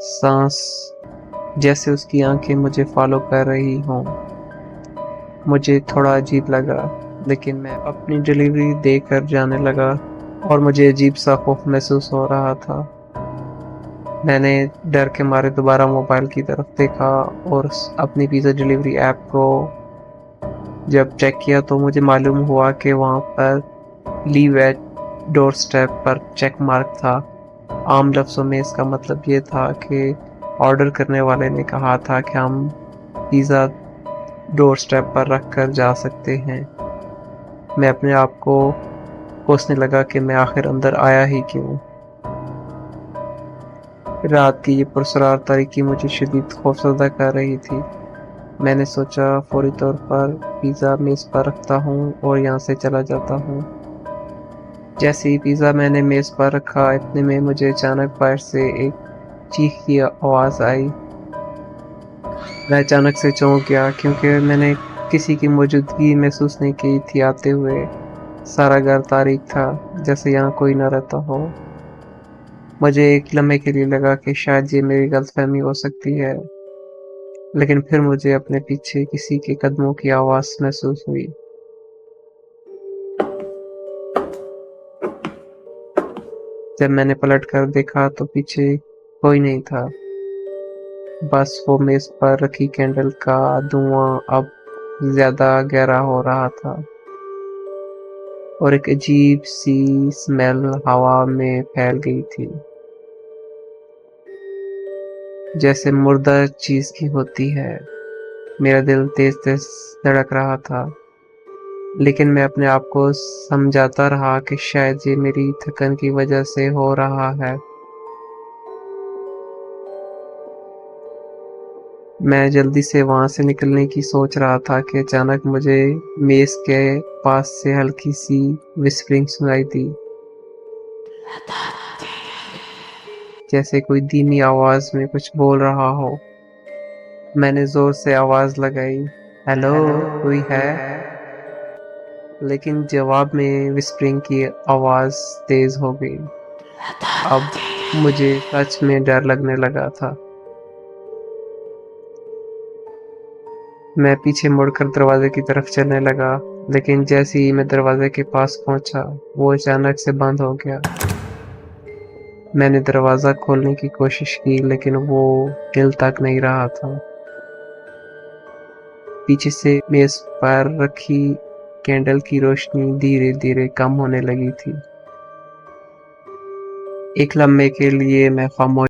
सांस, जैसे उसकी आंखें मुझे फॉलो कर रही हों। मुझे थोड़ा अजीब लगा, लेकिन मैं अपनी डिलीवरी देकर जाने लगा और मुझे अजीब सा खौफ महसूस हो रहा था। मैंने डर के मारे दोबारा मोबाइल की तरफ देखा और अपनी पिज़्ज़ा डिलीवरी ऐप को जब चेक किया तो मुझे मालूम हुआ कि वहाँ पर लीव एट डोर स्टेप पर चेक मार्क था। आम लफ्ज़ों में इसका मतलब ये था कि ऑर्डर करने वाले ने कहा था कि हम पिज़्ज़ा डोर स्टेप पर रख कर जा सकते हैं। मैं अपने आप को कोसने लगा कि मैं आखिर अंदर आया ही क्यों। रात की ये पुरस्रार तारीकी मुझे शदीद खौफज़दा कर रही थी। मैंने सोचा फौरी तौर पर पिज़्ज़ा मेज़ पर रखता हूँ और यहाँ से चला जाता हूँ। जैसे ही पिज़्ज़ा मैंने मेज़ पर रखा, इतने में मुझे अचानक बाहर से एक चीख की आवाज़ आई। मैं अचानक से चौंक गया क्योंकि मैंने किसी की मौजूदगी महसूस नहीं की थी आते हुए। सारा घर तारीक था, जैसे यहाँ कोई न रहता हो। मुझे एक लम्हे के लिए लगा कि शायद ये मेरी गलतफ़हमी हो सकती है, लेकिन फिर मुझे अपने पीछे किसी के कदमों की आवाज़ महसूस हुई। जब मैंने पलटकर देखा तो पीछे कोई नहीं था, बस वो मेज़ पर रखी कैंडल का धुआं अब ज़्यादा गहरा हो रहा था और एक अजीब-सी स्मेल हवा में फैल गई थी, जैसे मुर्दा चीज़ की होती है। मेरा दिल तेज़-तेज़ धड़क रहा था, लेकिन मैं अपने आप को समझाता रहा कि शायद ये मेरी थकन की वजह से हो रहा है। मैं जल्दी से वहाँ से निकलने की सोच रहा था कि अचानक मुझे मेज़ के पास से हल्की-सी व्हिस्परिंग सुनाई दी, जैसे कोई धीमी आवाज़ में कुछ बोल रहा हो। मैंने ज़ोर से आवाज़ लगाई, "हेलो, कोई है?" लेकिन जवाब में व्हिस्परिंग की आवाज़ तेज़ हो गई। अब मुझे सच में डर लगने लगा था। मैं पीछे मुड़कर दरवाज़े की तरफ चलने लगा, लेकिन जैसे ही मैं दरवाज़े के पास पहुँचा, वो अचानक से बंद हो गया। मैंने दरवाज़ा खोलने की कोशिश की, लेकिन वो हिल तक नहीं रहा था। पीछे से मेज़ पर रखी कैंडल की रोशनी धीरे-धीरे कम होने लगी थी। एक लम्हे के लिए मैं खामोश